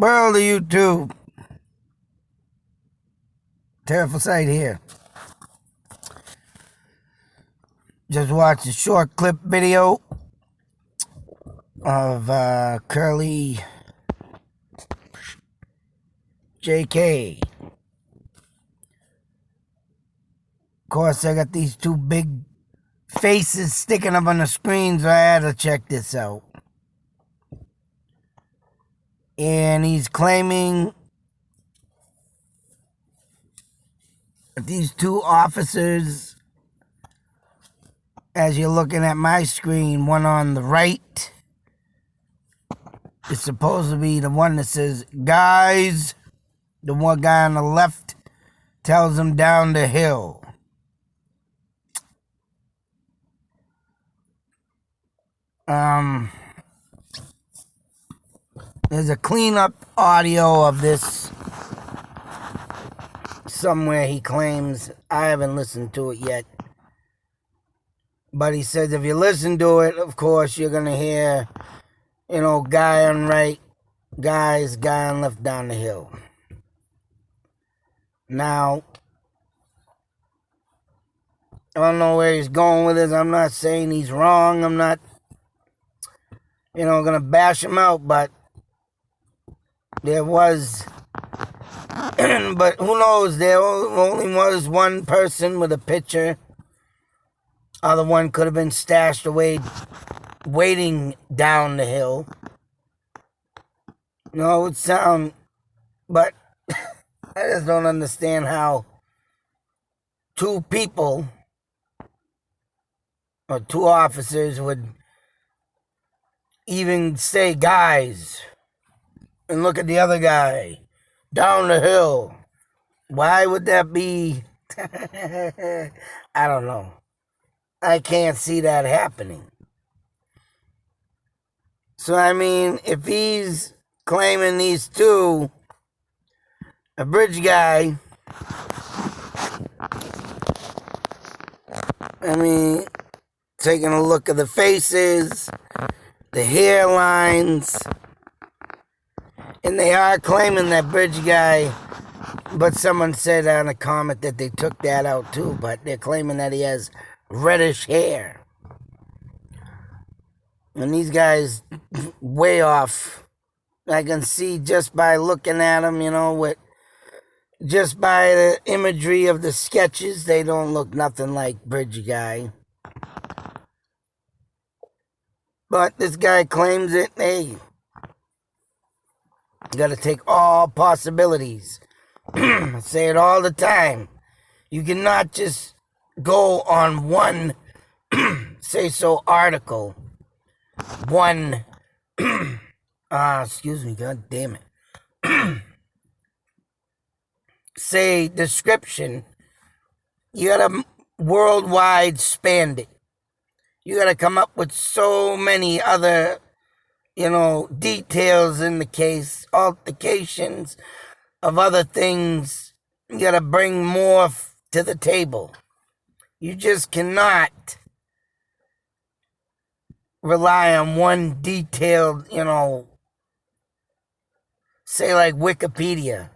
World of YouTube. Terrible sight here. Just watched a short clip video of Curly JK. Of course, I got these two big faces sticking up on the screen, so I had to check this out. And he's claiming that these two officers, as you're looking at my screen, one on the right is supposed to be the one that says, guys. The one guy on the left tells him down the hill. There's a cleanup audio of this somewhere, he claims. I haven't listened to it yet. But he says if you listen to it, of course, you're going to hear, guy on right, guy on left down the hill. Now, I don't know where he's going with this. I'm not saying he's wrong. I'm not, going to bash him out, but there was, but who knows, there only was one person with a picture. Other one could have been stashed away, waiting down the hill. It would sound, but I just don't understand how two people or two officers would even say, guys, and look at the other guy down the hill. Why would that be? I don't know. I can't see that happening. So, if he's claiming these two, a bridge guy, taking a look at the faces, the hairlines, and they are claiming that bridge guy, but someone said on a comment that they took that out too, but they're claiming that he has reddish hair. And these guys way off. I can see just by looking at them, just by the imagery of the sketches, they don't look nothing like bridge guy. But this guy claims it. Hey, you got to take all possibilities. I say it all the time. You cannot just go on one say-so article. One, excuse me, God damn it. Say description. You got to worldwide span it. You got to come up with so many other, details in the case, altercations of other things. You got to bring more to the table. You just cannot rely on one detailed, say like Wikipedia.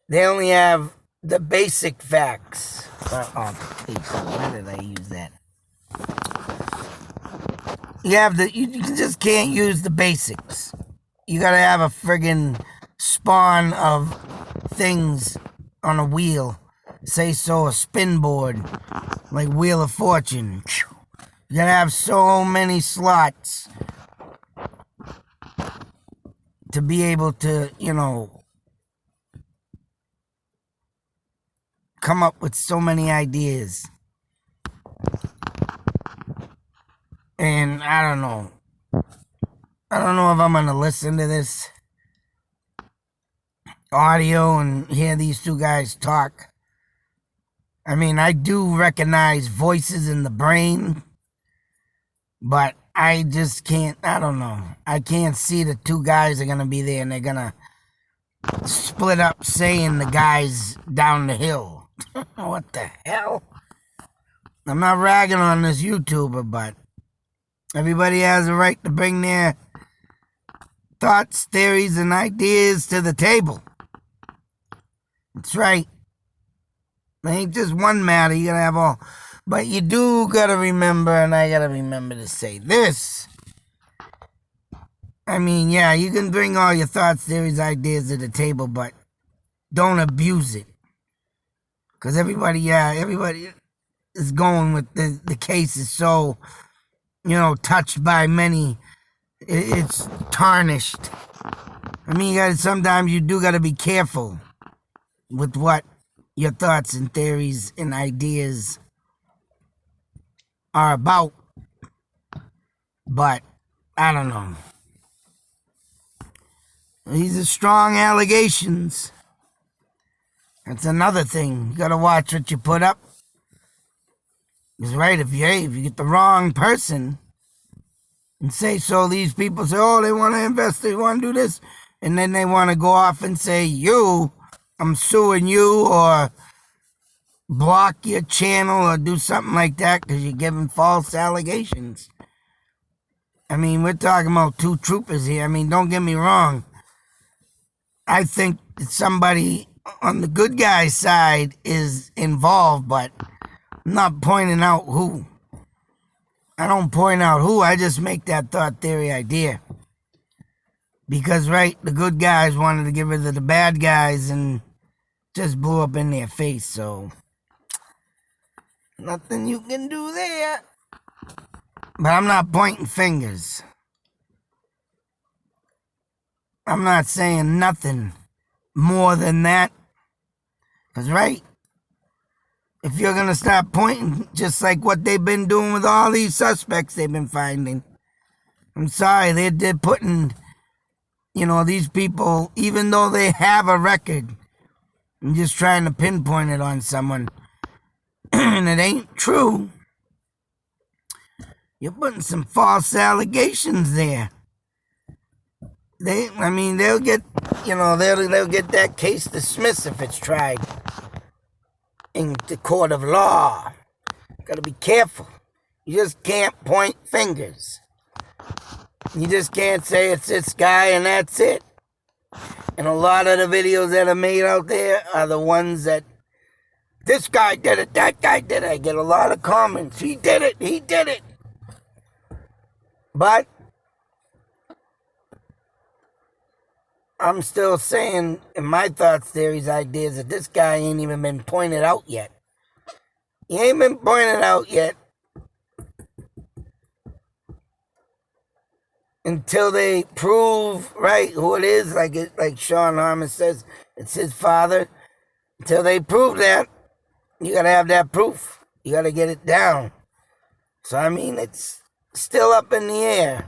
They only have the basic facts. Why did I use that? You just can't use the basics. You gotta have a friggin' spawn of things on a wheel. Say so, a spin board, like Wheel of Fortune. You gotta have so many slots to be able to, come up with so many ideas. And I don't know. I don't know if I'm going to listen to this audio and hear these two guys talk. I do recognize voices in the brain, but I just can't, I don't know. I can't see the two guys are going to be there and they're going to split up saying the guys down the hill. What the hell? I'm not ragging on this YouTuber, but everybody has a right to bring their thoughts, theories, and ideas to the table. That's right. It ain't just one matter. You gotta have all. But you do gotta remember, and I gotta remember to say this. I mean, yeah, you can bring all your thoughts, theories, ideas to the table, but don't abuse it. Because everybody is going with the case is so, touched by many. It's tarnished. I mean, sometimes you do got to be careful with what your thoughts and theories and ideas are about. But I don't know. These are strong allegations. That's another thing. You gotta watch what you put up. Because right, if you get the wrong person and say so, these people say, oh, they want to invest, they want to do this, and then they want to go off and say, I'm suing you, or block your channel, or do something like that because you're giving false allegations. I mean, we're talking about two troopers here. I mean, don't get me wrong. I think somebody on the good guy's side is involved, but I'm not pointing out who. I don't point out who, I just make that thought, theory, idea. Because, right, the good guys wanted to get rid of the bad guys and just blew up in their face, so nothing you can do there. But I'm not pointing fingers. I'm not saying nothing more than that. Because, right, if you're going to start pointing, just like what they've been doing with all these suspects they've been finding, I'm sorry, they're putting, these people, even though they have a record, I'm just trying to pinpoint it on someone, and it ain't true. You're putting some false allegations there. They'll get, they'll get that case dismissed if it's tried in the court of law. Gotta be careful. You just can't point fingers. You just can't say it's this guy and that's it. And a lot of the videos that are made out there are the ones that, this guy did it, that guy did it. I get a lot of comments. He did it. But I'm still saying, in my thoughts, theories, ideas, that this guy ain't even been pointed out yet. He ain't been pointed out yet until they prove, right, who it is, like Sean Harmon says, it's his father. Until they prove that, you gotta have that proof. You gotta get it down. So, it's still up in the air.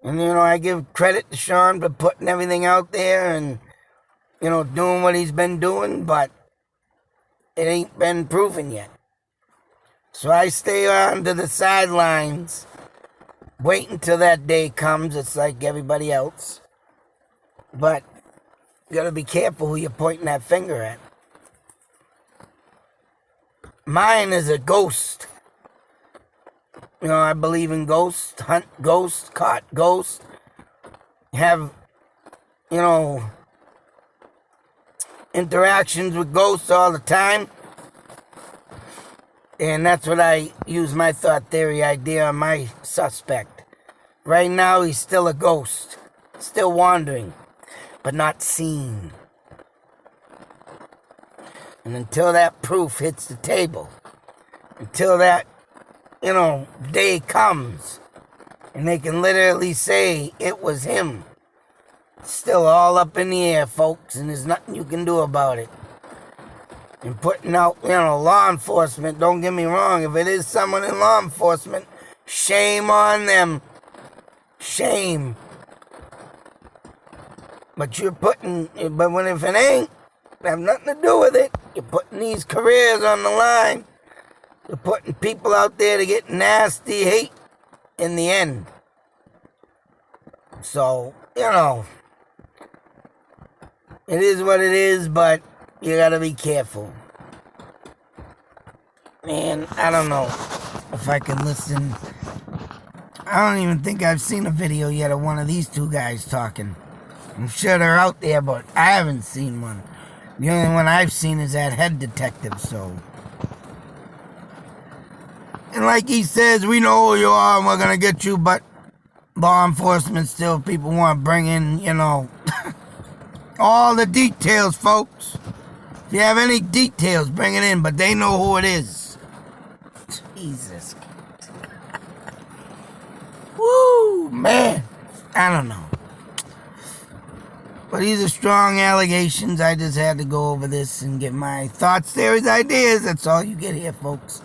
And, I give credit to Sean for putting everything out there and, doing what he's been doing, but it ain't been proven yet. So I stay on to the sidelines, wait until that day comes. It's like everybody else. But you gotta be careful who you're pointing that finger at. Mine is a ghost. I believe in ghosts, hunt ghosts, caught ghosts, have, interactions with ghosts all the time. And that's what I use my thought, theory, idea on my suspect. Right now, he's still a ghost, still wandering, but not seen. And until that proof hits the table, until that day comes, and they can literally say it was him. It's still all up in the air, folks, and there's nothing you can do about it. And putting out, law enforcement, don't get me wrong, if it is someone in law enforcement, shame on them. Shame. But if it ain't, have nothing to do with it. You're putting these careers on the line. You're putting people out there to get nasty hate in the end. So, it is what it is, but you gotta be careful. Man, I don't know if I can listen. I don't even think I've seen a video yet of one of these two guys talking. I'm sure they're out there, but I haven't seen one. The only one I've seen is that head detective, so. And like he says, we know who you are and we're gonna get you, but law enforcement still, people want to bring in, all the details, folks. If you have any details, bring it in, but they know who it is. Jesus. Woo, man. I don't know. But these are strong allegations. I just had to go over this and give my thoughts, theories, ideas. That's all you get here, folks.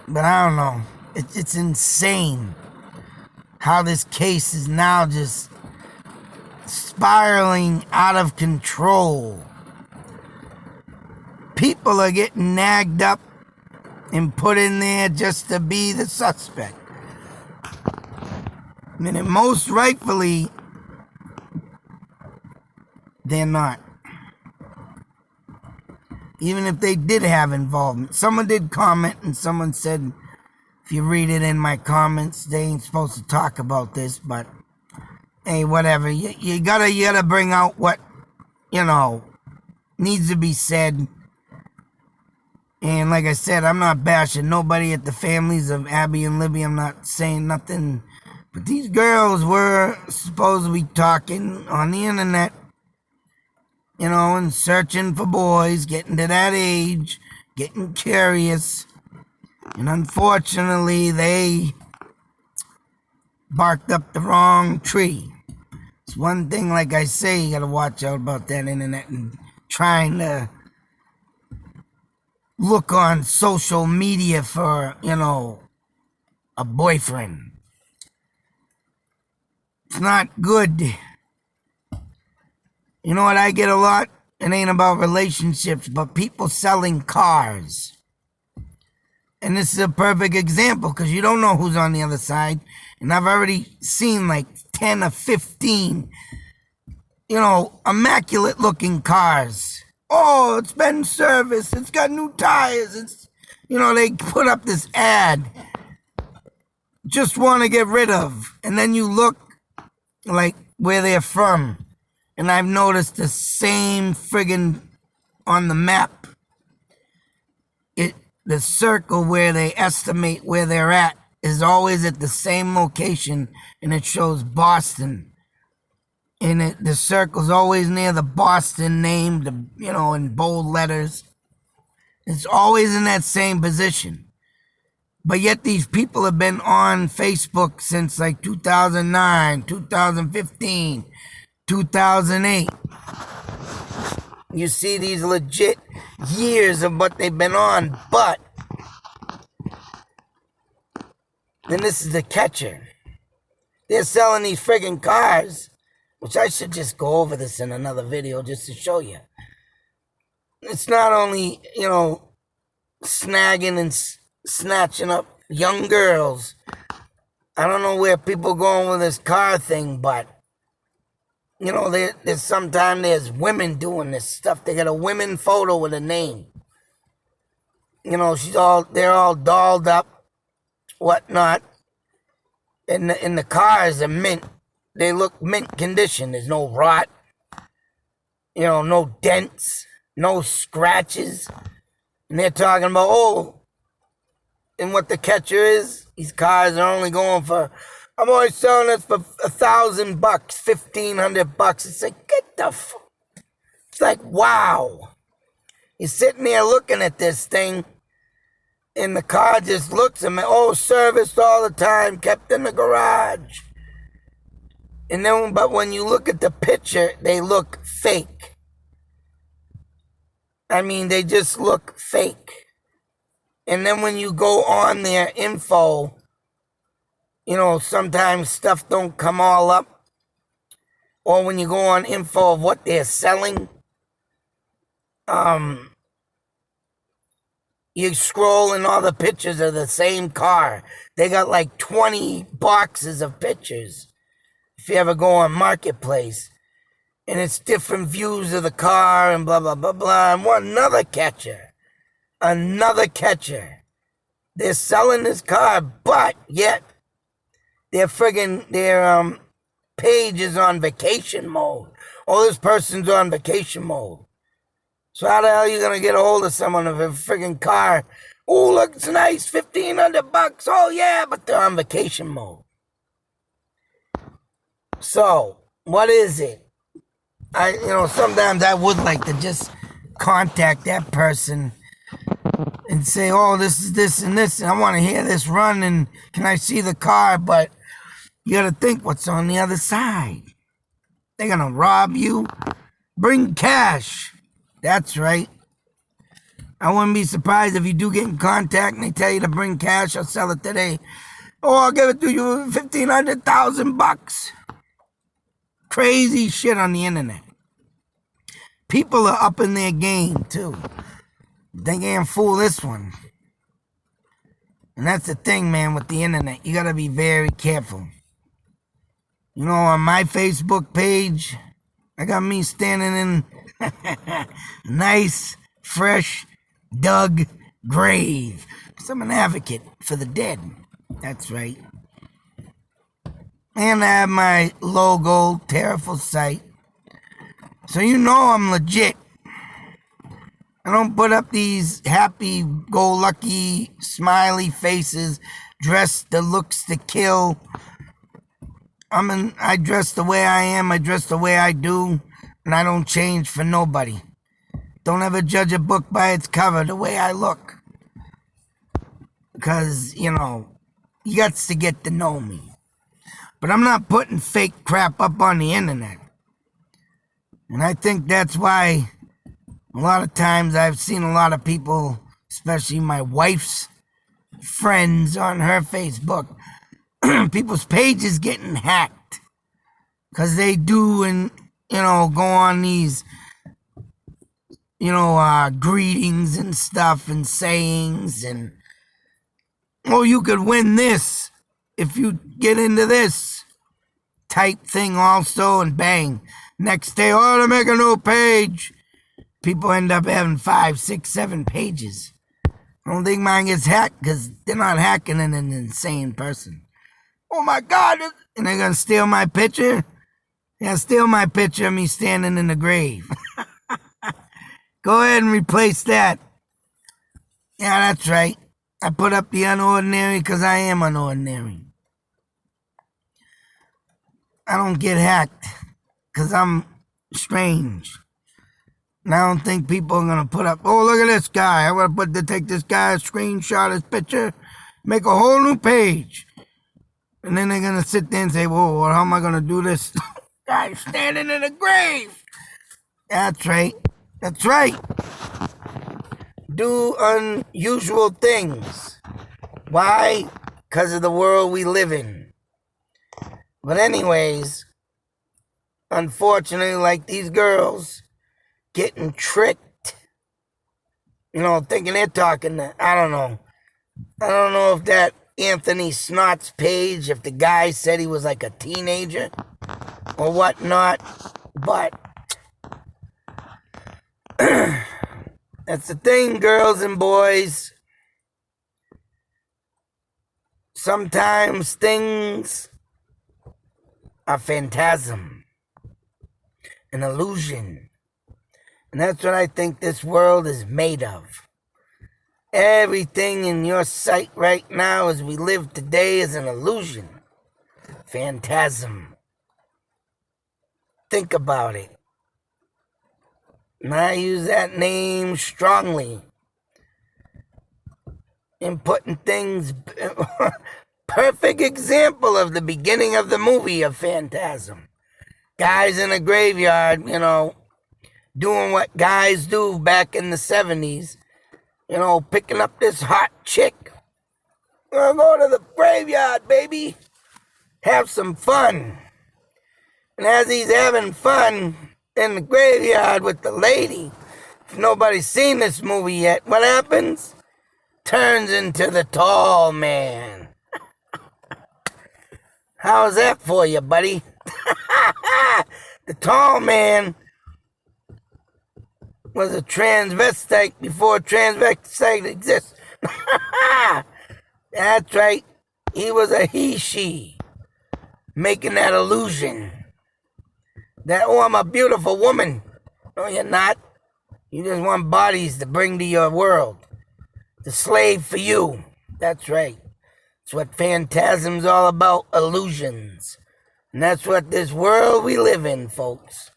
But I don't know. It's insane how this case is now just spiraling out of control. People are getting nagged up and put in there just to be the suspect. I mean, and most rightfully, they're not. Even if they did have involvement. Someone did comment and someone said, if you read it in my comments, they ain't supposed to talk about this, but hey, whatever. You gotta bring out what, needs to be said. And like I said, I'm not bashing nobody at the families of Abby and Libby. I'm not saying nothing. But these girls were supposed to be talking on the internet, and searching for boys, getting to that age, getting curious. And unfortunately, they barked up the wrong tree. It's one thing, like I say, you gotta watch out about that internet and trying to look on social media for, a boyfriend. It's not good. You know what I get a lot? It ain't about relationships, but people selling cars. And this is a perfect example because you don't know who's on the other side. And I've already seen like 10 or 15, immaculate looking cars. Oh, it's been serviced. It's got new tires. They put up this ad. Just want to get rid of. And then you look like where they're from. And I've noticed the same friggin' on the map. The circle where they estimate where they're at is always at the same location, and it shows Boston. And the circle's always near the Boston name, in bold letters. It's always in that same position. But yet these people have been on Facebook since like 2009, 2015, 2008. You see these legit years of what they've been on, but then this is the catcher. They're selling these friggin' cars, which I should just go over this in another video just to show you. It's not only, snagging and snatching up young girls. I don't know where people going with this car thing, but there's sometimes there's women doing this stuff. They got a women photo with a name. They're all dolled up, whatnot. And the cars are mint. They look mint condition. There's no rot. No dents, no scratches. And they're talking about, and what the catcher is, these cars are only going for, I'm always selling this for $1,000, $1,500. It's like, get the it's like, wow. You're sitting there looking at this thing, and the car just looks at me, serviced all the time, kept in the garage. And then, but when you look at the picture, they look fake. I mean, they just look fake. And then when you go on their info, sometimes stuff don't come all up. Or when you go on info of what they're selling, you scroll and all the pictures of the same car. They got like 20 boxes of pictures. If you ever go on Marketplace. And it's different views of the car and blah, blah, blah, blah. And another catcher They're selling this car, but yet their page is on vacation mode. Oh, this person's on vacation mode. So how the hell are you gonna get a hold of someone of a friggin' car? Oh, look, it's nice, $1,500. Oh yeah, but they're on vacation mode. So what is it? Sometimes I would like to just contact that person and say, oh, this is this and this, and I want to hear this run, and can I see the car? But you gotta think what's on the other side. They're gonna rob you. Bring cash. That's right. I wouldn't be surprised if you do get in contact and they tell you to bring cash. I'll sell it today. Oh, I'll give it to you $1,500,000. Crazy shit on the internet. People are up in their game too. They can't fool this one. And that's the thing, man, with the internet. You gotta be very careful. On my Facebook page, I got me standing in a nice, fresh, dug grave. Because I'm an advocate for the dead. That's right. And I have my logo, Terrible Sight. So I'm legit. I don't put up these happy-go-lucky, smiley faces, dressed the looks to kill. I dress the way I am, I dress the way I do, and I don't change for nobody. Don't ever judge a book by its cover, the way I look. Because, you got to get to know me. But I'm not putting fake crap up on the internet. And I think that's why a lot of times I've seen a lot of people, especially my wife's friends on her Facebook, people's pages getting hacked because they do and go on these greetings and stuff and sayings and you could win this if you get into this type thing also, and bang, next day, to make a new page. People end up having 5, 6, 7 pages. I don't think mine gets hacked because they're not hacking an insane person. Oh my God, and they're going to steal my picture? Yeah, steal my picture of me standing in the grave. Go ahead and replace that. Yeah, that's right. I put up the unordinary because I am unordinary. I don't get hacked because I'm strange. And I don't think people are going to put up, oh, look at this guy. I want to take this guy's screenshot, his picture, make a whole new page. And then they're going to sit there and say, whoa, how am I going to do this? Guy standing in a grave. That's right. That's right. Do unusual things. Why? Because of the world we live in. But anyways, unfortunately, like these girls getting tricked, thinking they're talking to, I don't know if that Anthony Snot's page, if the guy said he was like a teenager or whatnot, but that's the thing, girls and boys. Sometimes things are phantasm, an illusion. And that's what I think this world is made of. Everything in your sight right now as we live today is an illusion. Phantasm. Think about it. And I use that name strongly in putting things... Perfect example of the beginning of the movie of Phantasm. Guys in a graveyard, doing what guys do back in the 70s. Picking up this hot chick. We're gonna go to the graveyard, baby. Have some fun. And as he's having fun in the graveyard with the lady, if nobody's seen this movie yet, what happens? Turns into the tall man. How's that for you, buddy? The tall man was a transvestite before transvestite exists. That's right. He was a he-she, making that illusion that, oh, I'm a beautiful woman. No, you're not. You just want bodies to bring to your world, to slave for you. That's right. That's what Phantasm's all about, illusions. And that's what this world we live in, folks.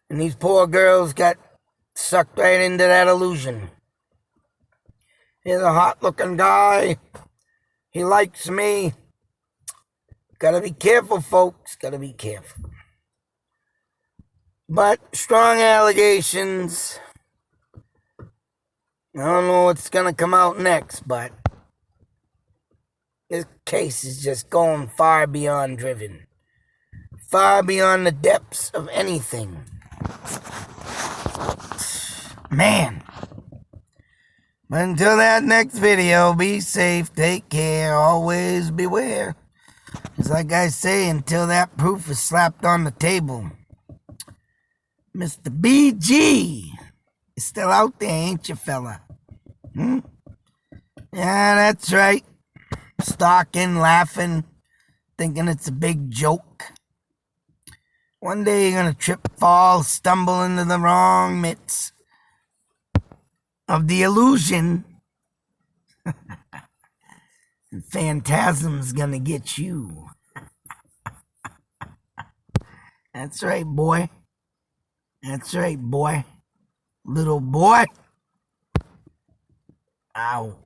And these poor girls got sucked right into that illusion. He's a hot-looking guy. He likes me. Gotta be careful, folks. Gotta be careful. But strong allegations. I don't know what's gonna come out next, but this case is just going far beyond driven. Far beyond the depths of anything. Man. But until that next video, be safe, take care, always beware. It's like I say, until that proof is slapped on the table. Mr. BG is still out there, ain't you, fella? Yeah, that's right. Stalking, laughing, thinking it's a big joke. One day you're gonna trip, fall, stumble into the wrong midst of the illusion. And Phantasm's gonna get you. That's right, boy. That's right, boy. Little boy. Ow.